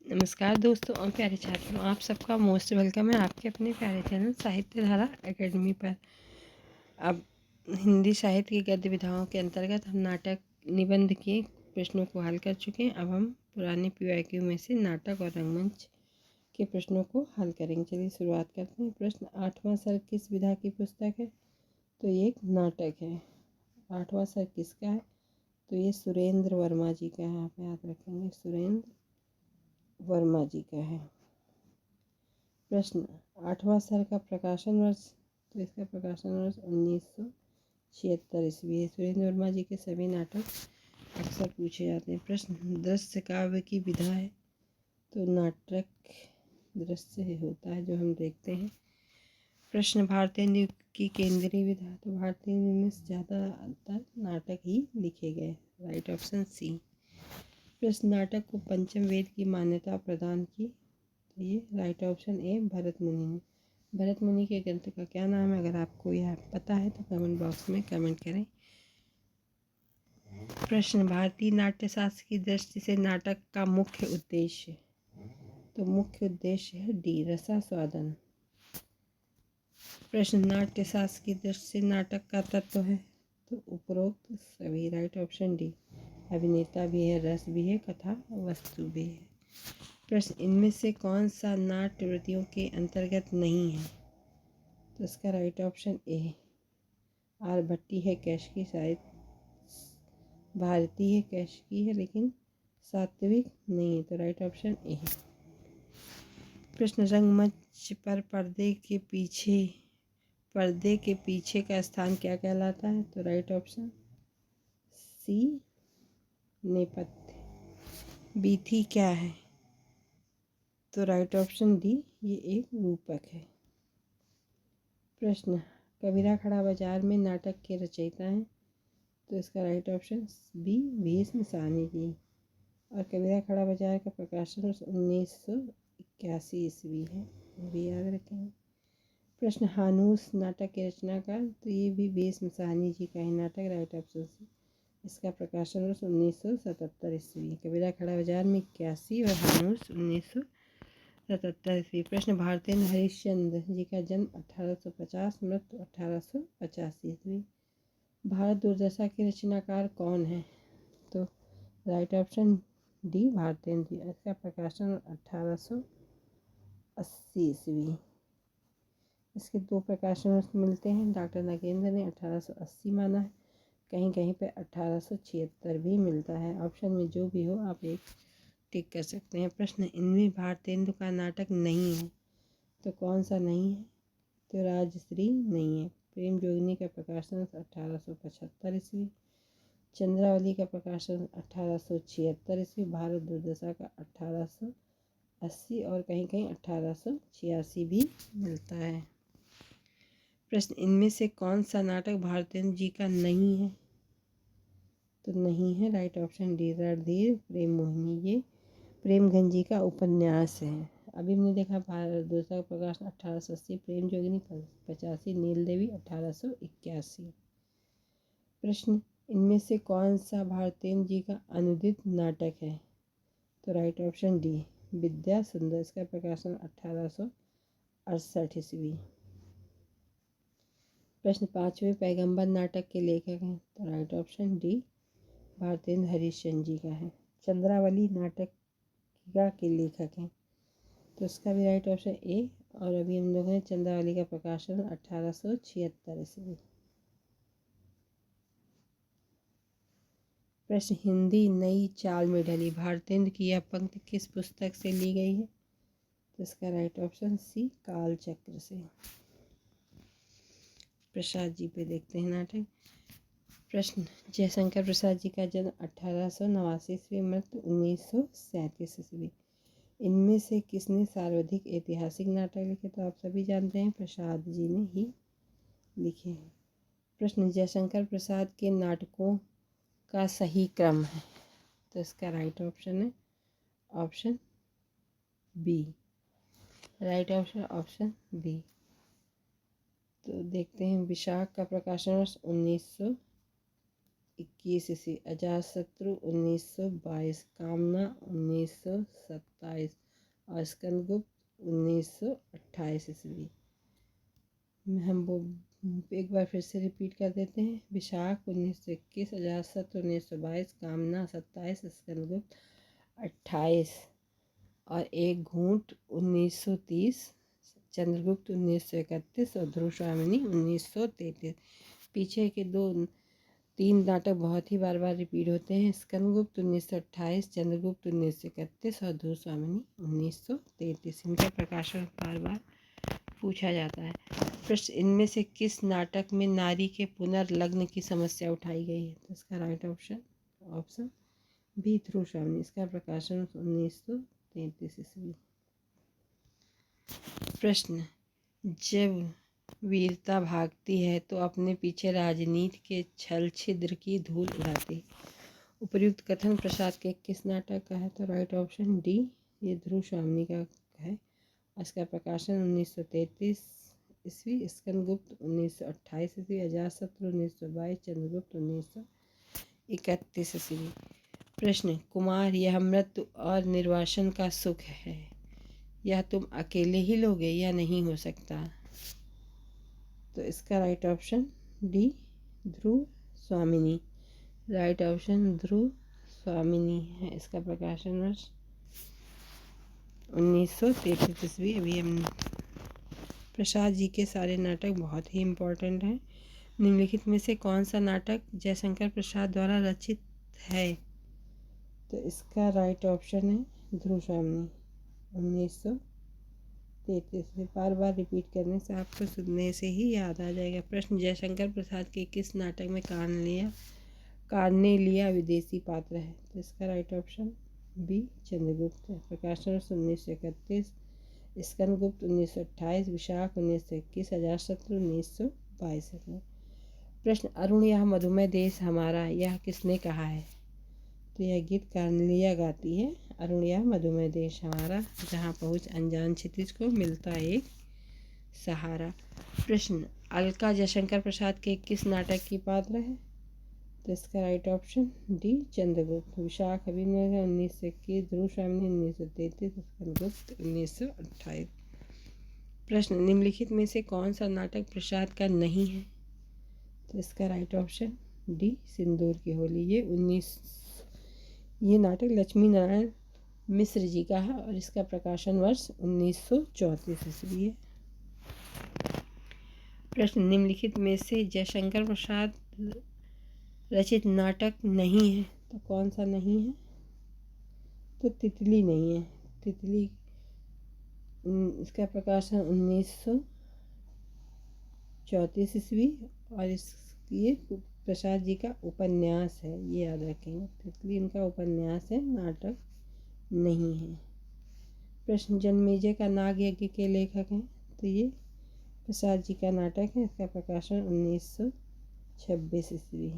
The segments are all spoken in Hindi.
नमस्कार दोस्तों और प्यारे छात्रों, आप सबका मोस्ट वेलकम है आपके अपने प्यारे चैनल साहित्य धारा एकेडमी पर। अब हिंदी साहित्य की गद्य विधाओं के अंतर्गत हम नाटक निबंध के प्रश्नों को हल कर चुके हैं। अब हम पुराने PYQ में से नाटक और रंगमंच के प्रश्नों को हल करेंगे। चलिए शुरुआत करते हैं। प्रश्न 8वां सर्ग किस विधा की पुस्तक है? तो ये एक नाटक है। 8वां सर्ग किसका है? तो ये सुरेंद्र वर्मा जी का है। आप याद रखेंगे, सुरेंद्र वर्मा जी का है। प्रश्न 8वां सर्ग का प्रकाशन वर्ष? तो इसका प्रकाशन वर्ष 1976 ईस्वी है। सुरेंद्र वर्मा जी के सभी नाटक अक्सर पूछे जाते हैं। प्रश्न दृश्य काव्य की विधा है? तो नाटक दृश्य होता है जो हम देखते हैं। प्रश्न भारतीय न्यूज की केंद्रीय विधा? तो भारतीय न्यूज में ज़्यादातर नाटक ही लिखे गए। Right option C. प्रश्न नाटक को पंचम वेद की मान्यता प्रदान की? तो ये राइट ऑप्शन ए भरत मुनि ने। भरत मुनि के ग्रंथ का क्या नाम है? अगर आपको यह पता है तो कमेंट बॉक्स में कमेंट करें। प्रश्न भारतीय नाट्यशास्त्र की दृष्टि से नाटक का मुख्य उद्देश्य? तो मुख्य उद्देश्य है डी रसास्वादन। प्रश्न नाट्यशास्त्र की दृष्टि से नाटक का तत्व है? तो उपरोक्त सभी। Right option D. अभिनेता भी है, रस भी है, कथा वस्तु भी है। प्रश्न इनमें से कौन सा नाट्य वृत्तियों के अंतर्गत नहीं है? तो इसका राइट ऑप्शन ए आर्यभट्टी है, कैशिकी साहित्य भारती है, कैशिकी है, लेकिन सात्विक नहीं है। तो राइट ऑप्शन ए है। प्रश्न रंगमंच पर पर्दे के पीछे का स्थान क्या कहलाता है? तो राइट ऑप्शन सी नेपथ्य। बीथी क्या है? तो राइट ऑप्शन डी ये एक रूपक है। प्रश्न कबीरा खड़ा बाजार में नाटक के रचयिता हैं? तो इसका right option B Bhisham Sahni ji. और कबीरा खड़ा बाजार का प्रकाशन 1981 ईस्वी है, वो भी याद रखेंगे। प्रश्न हानूस नाटक के रचनाकार? तो ये भी भीष्म साहनी जी का ही नाटक। Right option C. इसका प्रकाशन वर्ष 1977 ईस्वी। कबीरा खड़ा बाजार में 81 और हानूस 1977 ईस्वी। प्रश्न भारतेंद्र हरिश्चंद्र जी का जन्म 1850, मृत्यु 1885 ईस्वी। भारत दुर्दशा के रचनाकार कौन है? तो राइट ऑप्शन डी भारतेंद्र जी। इसका प्रकाशन 1880 ईस्वी। इसके दो प्रकाशन मिलते हैं। डॉक्टर नगेंद्र ने 1880 माना है, कहीं कहीं पे 1876 भी मिलता है। ऑप्शन में जो भी हो आप एक टिक कर सकते हैं। प्रश्न इनमें भारतेंदु का नाटक नहीं है? तो कौन सा नहीं है? तो राजश्री नहीं है। प्रेम जोगिनी का प्रकाशन 1875 ईस्वी। चंद्रावली का प्रकाशन 1876 ईस्वी। भारत दुर्दशा का 1880 और कहीं कहीं 1886 भी मिलता है। प्रश्न इनमें से कौन सा नाटक भारतेंद्र जी का नहीं है? तो नहीं है राइट ऑप्शन डी रणधीर प्रेम मोहिनी। ये प्रेमगंज जी का उपन्यास है। अभी हमने देखा भारत दुर्दशा का प्रकाशन 1880, प्रेम जोगिनी 85, नील देवी 1881। प्रश्न इनमें से कौन सा भारतेंद्र जी का अनुदित नाटक है? तो राइट ऑप्शन डी विद्या सुंदर। इसका प्रकाशन 1868 ईस्वी। प्रश्न पांचवें पैगंबर नाटक के लेखक हैं? तो right option D Bharatendra Harishchandra ji का है। चंद्रावली नाटक के लेखक हैं? तो इसका भी राइट ऑप्शन ए। और अभी हम लोगों ने चंद्रावली का प्रकाशन 1876 ईस्वी। प्रश्न हिंदी नई चाल में ढली भारतेंद्र की यह पंक्ति किस पुस्तक से ली गई है? तो इसका राइट ऑप्शन सी कालचक्र से। प्रसाद जी पे देखते हैं नाटक। प्रश्न जयशंकर प्रसाद जी का जन्म 1889 ईस्वी, मृत्यु 1937 ईस्वी। इनमें से किसने सर्वाधिक ऐतिहासिक नाटक लिखे? तो आप सभी जानते हैं प्रसाद जी ने ही लिखे हैं। प्रश्न जयशंकर प्रसाद के नाटकों का सही क्रम है? तो इसका राइट ऑप्शन है option B. Right option option B. तो देखते हैं विशाख का प्रकाशन वर्ष 1900 1921 ईस्वी, अजातशत्रु 1922, कामना 1927 और स्कंदगुप्त 1928 ईस्वी। हम वो एक बार फिर से रिपीट कर देते हैं। विशाख 1921, अजातशत्रु 1922, कामना 27, स्कंदगुप्त 28 और एक घूंट 1930, चंद्रगुप्त 1931 और ध्रुवस्वामिनी 1933। पीछे के 3 नाटक बहुत ही बार बार रिपीट होते हैं। स्कंदगुप्त 1928, चंद्रगुप्त 1931 और ध्रुवस्वामिनी 1933। इनका प्रकाशन बार बार पूछा जाता है। प्रश्न, इनमें से किस नाटक में नारी के पुनर्लग्न की समस्या उठाई गई है? तो इसका राइट ऑप्शन बी, ध्रुवस्वामिनी। इसका प्रकाशन 1933 ईस्वी। प्रश्न, जब वीरता भागती है तो अपने पीछे राजनीति के छल छिद्र की धूल उड़ाती। उपर्युक्त कथन प्रसाद के किस नाटक का है? तो राइट ऑप्शन डी, ये ध्रुवस्वामिनी का है। इसका प्रकाशन 1933 ईस्वी, स्कंदगुप्त 1928 ईस्वी, अजातशत्रु 1922, चंद्रगुप्त 1931 ईस्वी। प्रश्न, कुमार, यह मृत्यु और निर्वासन का सुख है, यह तुम अकेले ही लोगे या नहीं हो सकता? तो इसका right option D, Dhruvswamini. Right option Dhruvswamini है। इसका प्रकाशन वर्ष 1933 ईस्वी। अभी हम प्रसाद जी के सारे नाटक बहुत ही इम्पोर्टेंट हैं। निम्नलिखित में से कौन सा नाटक जयशंकर प्रसाद द्वारा रचित है? तो इसका राइट ऑप्शन है ध्रुवस्वामिनी 1933 में। बार बार रिपीट करने से आपको सुनने से ही याद आ जाएगा। प्रश्न, जयशंकर प्रसाद के किस नाटक में कार्नेलिया विदेशी पात्र है? तो इसका राइट ऑप्शन बी, चंद्रगुप्त है। प्रकाशन 1931, स्कंदगुप्त 1928, विशाख 1921, अजातशत्रु 1922 में। प्रश्न, अरुण यह मधुमेह देश हमारा, यह किसने कहा है? तो यह गीत कार्नेलिया गाती है। अरुण यह मधुमेह देश हमारा, जहाँ पहुँच अनजान क्षितिज को मिलता एक सहारा। प्रश्न, अलका जयशंकर प्रसाद के किस नाटक की पात्र है? तो इसका right option D, Chandragupta. Vishakh अभिनय 1921, ध्रुवस्वामिनी 1933, स्कंदगुप्त 1928। प्रश्न, निम्नलिखित में से कौन सा नाटक प्रसाद का नहीं है? तो इसका राइट ऑप्शन डी, सिंदूर की होली। ये नाटक लक्ष्मी नारायण मिश्र जी का है और इसका प्रकाशन वर्ष 1934 ईस्वी है। प्रश्न, निम्नलिखित में से जयशंकर प्रसाद रचित नाटक नहीं है, तो कौन सा नहीं है? तो तितली नहीं है। तितली इसका प्रकाशन 1934 ईस्वी और ये प्रसाद जी का उपन्यास है, ये याद रखेंगे। तितली इनका उपन्यास है, नाटक नहीं है। प्रश्न, जन्मेजय का नाग यज्ञ के लेखक हैं? तो ये प्रसाद जी का नाटक है। इसका प्रकाशन 1926 ईस्वी।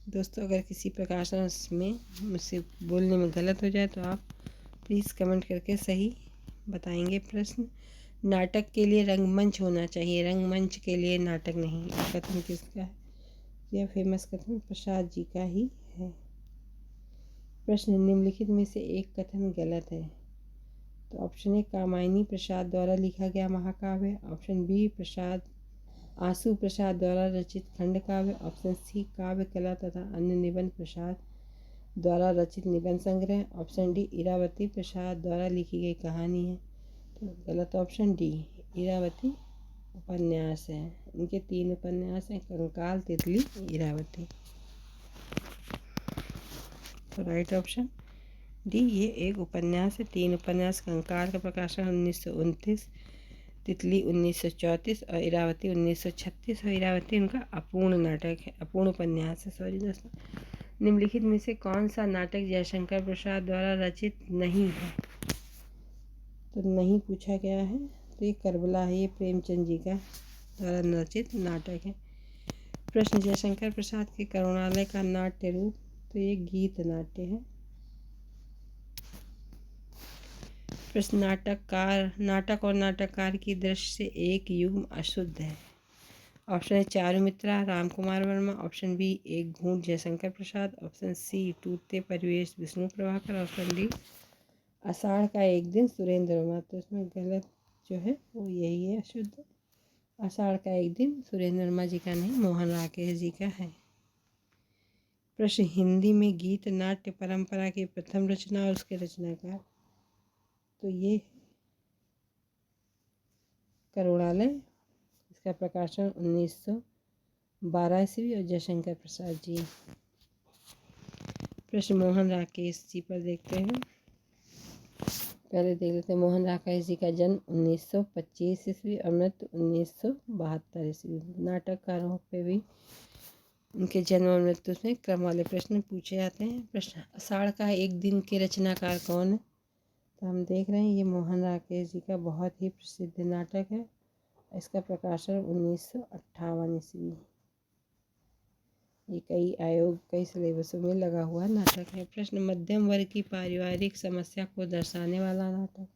दोस्तों, अगर किसी प्रकाशन में मुझसे बोलने में गलत हो जाए तो आप प्लीज़ कमेंट करके सही बताएंगे। प्रश्न, नाटक के लिए रंगमंच होना चाहिए, रंगमंच के लिए नाटक नहीं, यह कथन किसका है? यह फेमस कथन प्रसाद जी का ही है। प्रश्न, निम्नलिखित में से एक कथन गलत है। तो ऑप्शन ए, कामायनी प्रसाद द्वारा लिखा गया महाकाव्य। ऑप्शन बी, आशु प्रसाद द्वारा रचित खंड काव्य। ऑप्शन सी, काव्य कला तथा अन्य निबंध प्रसाद द्वारा रचित निबंध संग्रह। ऑप्शन डी, इरावती प्रसाद द्वारा लिखी गई कहानी है। तो गलत ऑप्शन डी, इरावती उपन्यास है। इनके 3 उपन्यास हैं, कंकाल, तितली, इरावती। तो राइट ऑप्शन डी, ये एक उपन्यास है। 3 उपन्यास, कंकाल का प्रकाशन 1929, तितली 1934 और इरावती 1936। और इरावती उनका अपूर्ण नाटक है, अपूर्ण उपन्यास है, सॉरी दोस्तों। निम्नलिखित में से कौन सा नाटक जयशंकर प्रसाद द्वारा रचित नहीं है? तो नहीं पूछा गया है। तो ये करबला है, ये प्रेमचंद जी का द्वारा रचित नाटक है। प्रश्न, जयशंकर प्रसाद के करुणालय का नाट्य रूप? तो ये गीत नाट्य है। प्रश्न, नाटक और नाटककार की दृष्टि से एक युग्म अशुद्ध है। Option A Charumitra Ram Kumar Varma, option B Ek Ghoont Jaishankar Prasad, option C Tootte Parivesh Vishnu Prabhakar, option D Ashadh ka Ek दिन सुरेंद्र वर्मा। तो इसमें गलत जो है वो यही है, अशुद्ध। आषाढ़ का एक दिन सुरेंद्र वर्मा जी का नहीं, मोहन राकेश जी का है। प्रश्न, हिंदी में गीत नाट्य परंपरा की प्रथम रचना और उसके रचनाकार। तो ये करुणालय, इसका प्रकाशन 1912 ईस्वी और जयशंकर प्रसाद जी। प्रश्न, मोहन राकेश जी पर देखते हैं। पहले देख लेते हैं मोहन राकेश जी का जन्म 1925 ईस्वी और मृत्यु 1972 ईस्वी। नाटककारों पे भी उनके जन्म और मृत्यु में क्रम वाले प्रश्न पूछे जाते हैं। प्रश्न, आषाढ़ का एक दिन के रचनाकार कौन है? तो हम देख रहे हैं ये मोहन राकेश जी का बहुत ही प्रसिद्ध नाटक है। इसका प्रकाशन 1958 ईस्वी। ये कई सिलेबसों में लगा हुआ नाटक है। प्रश्न, मध्यम वर्ग की पारिवारिक समस्या को दर्शाने वाला नाटक।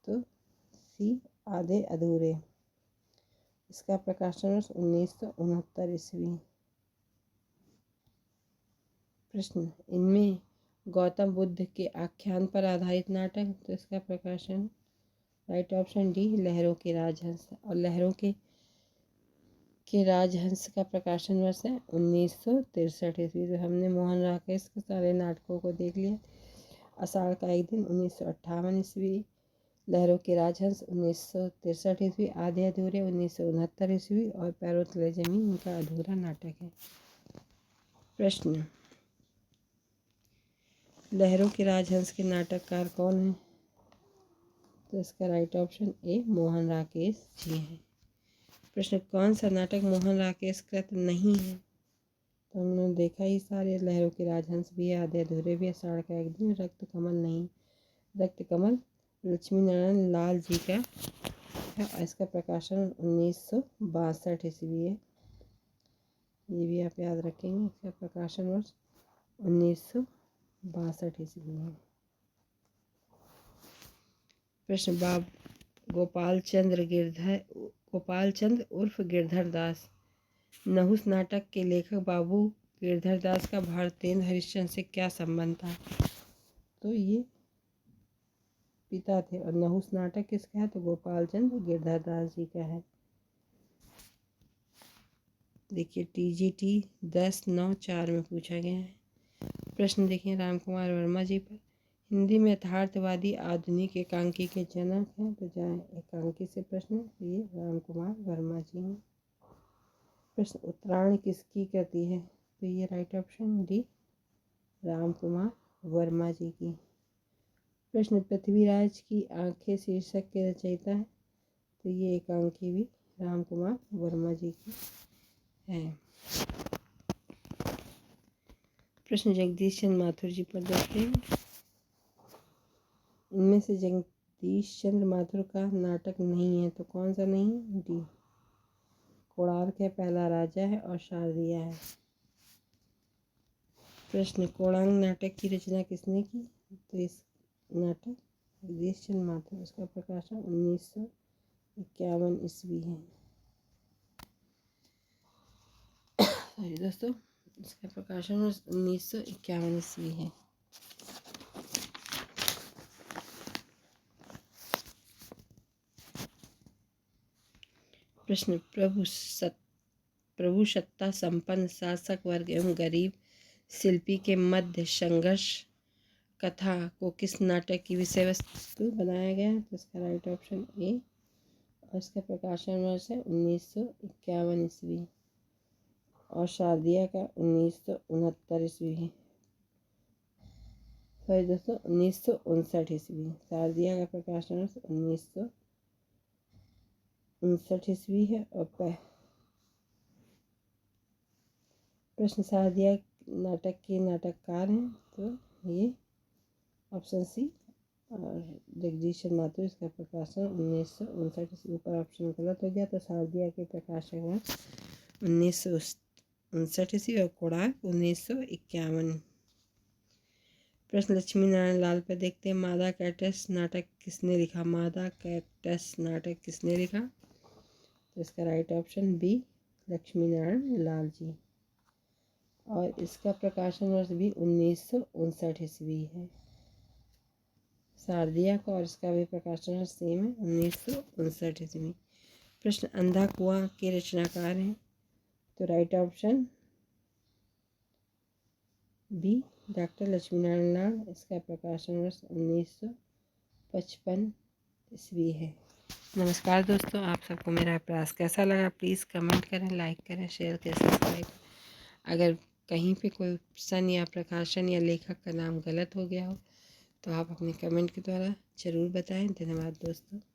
तो सी आधे अधूरे। इसका प्रकाशन 1969 ईस्वी। प्रश्न, इनमें गौतम बुद्ध के आख्यान पर आधारित नाटक। तो इसका प्रकाशन राइट ऑप्शन डी लहरों के राजहंस। और लहरों के राजहंस का प्रकाशन वर्ष है 1963 ईस्वी। तो हमने मोहन राकेश के सारे नाटकों को देख लिया। आषाढ़ का एक दिन 1958 ईस्वी, लहरों के राजहंस 1963 ईस्वी, आधे अधूरे 1969 ईस्वी और पैरों तले जमीन इनका अधूरा नाटक है। प्रश्न, लहरों के राजहंस के नाटककार कौन है? तो इसका right option A Mohan Rakesh ji है। प्रश्न, कौन सा नाटक मोहन राकेश कृत नहीं है? तो हमने देखा ही सारे, लहरों के राजहंस भी है, आधे अधूरे भी है, आषाढ़ का एक दिन, रक्त कमल नहीं। रक्त कमल लक्ष्मी नारायण लाल जी का है। इसका प्रकाशन 1962 ईस्वी है। ये भी आप याद रखेंगे, इसका प्रकाशन वर्ष 1962 ईस्वी है। प्रश्न, गोपाल चंद्र उर्फ गिरधर दास नहुस नाटक के लेखक बाबू गिरधर दास का भारतेंद्र हरिश्चंद्र से क्या संबंध था? तो ये पिता थे। और नहुस नाटक किसका है? तो गोपाल चंद्र गिरधर दास जी का है। देखिए TGT 10/9/4 में पूछा गया है। प्रश्न देखिए राम कुमार वर्मा जी पर, हिंदी में यथार्थवादी आधुनिक एकांकी के जनक हैं। तो जाए एकांकी से प्रश्न, ये राम कुमार वर्मा जी हैं। प्रश्न, उत्तरायण किसकी कृति है? तो ये right option D Ram Kumar Varma ji की। प्रश्न, पृथ्वीराज की आंखें शीर्षक के रचयिता है। तो ये एकांकी भी राम कुमार वर्मा जी की है। प्रश्न, जगदीश चंद्र माथुर जी पर देखते हैं। इनमें से जगदीश चंद्र माथुर का नाटक नहीं है, तो कौन सा नहीं? डी कोणार्क है, पहला राजा है और शारदिया है। प्रश्न, कोणार्क नाटक की रचना किसने की? तो इस नाटक जगदीश चंद्र माथुर। इसका प्रकाशन 1951 ईस्वी है। सॉरी दोस्तों, इसका प्रकाशन 1951 ईस्वी है। प्रश्न, प्रभु सत्ता संपन्न शासक वर्ग एवं गरीब शिल्पी के मध्य संघर्ष कथा को किस नाटक की विषय वस्तु बनाया गया है? तो इसका राइट ऑप्शन ए। और इसका प्रकाशन वर्ष है 1951 ईस्वी और शारदिया का 1969 ईस्वी है। सॉरी दोस्तों, 1959 ईस्वी। शारदिया का प्रकाशन वर्ष 1959 ईस्वी है। और प्रश्न, शारदिया नाटक के नाटककार हैं। तो ये ऑप्शन सी और जगदीश चंद्र माथुर। इसका प्रकाशन 1959 ईस्वी। ऊपर ऑप्शन गलत हो गया, तो शारदिया के प्रकाशक हैं 1959 ईस्वी और कोणार्क 1951। प्रश्न, लक्ष्मी नारायण लाल पर देखते हैं। मादा कैक्टस नाटक किसने लिखा? मादा कैक्टस नाटक किसने लिखा? तो तो इसका right option B Lakshmi Narayan Lal ji. और इसका प्रकाशन वर्ष भी 1959 ईस्वी है। शारदिया का और इसका भी प्रकाशन वर्ष सेम है, 1959 ईस्वी। प्रश्न, अंधा कुआं के रचनाकार हैं? तो right option B doctor Lakshmi Narayan Lal. इसका प्रकाशन वर्ष 1955 ईस्वी है। नमस्कार दोस्तों, आप सबको मेरा प्रयास कैसा लगा प्लीज़ कमेंट करें, लाइक करें, शेयर करें, सब्सक्राइब। अगर कहीं पे कोई सन या प्रकाशन या लेखक का नाम गलत हो गया हो तो आप अपने कमेंट के द्वारा ज़रूर बताएं। धन्यवाद दोस्तों।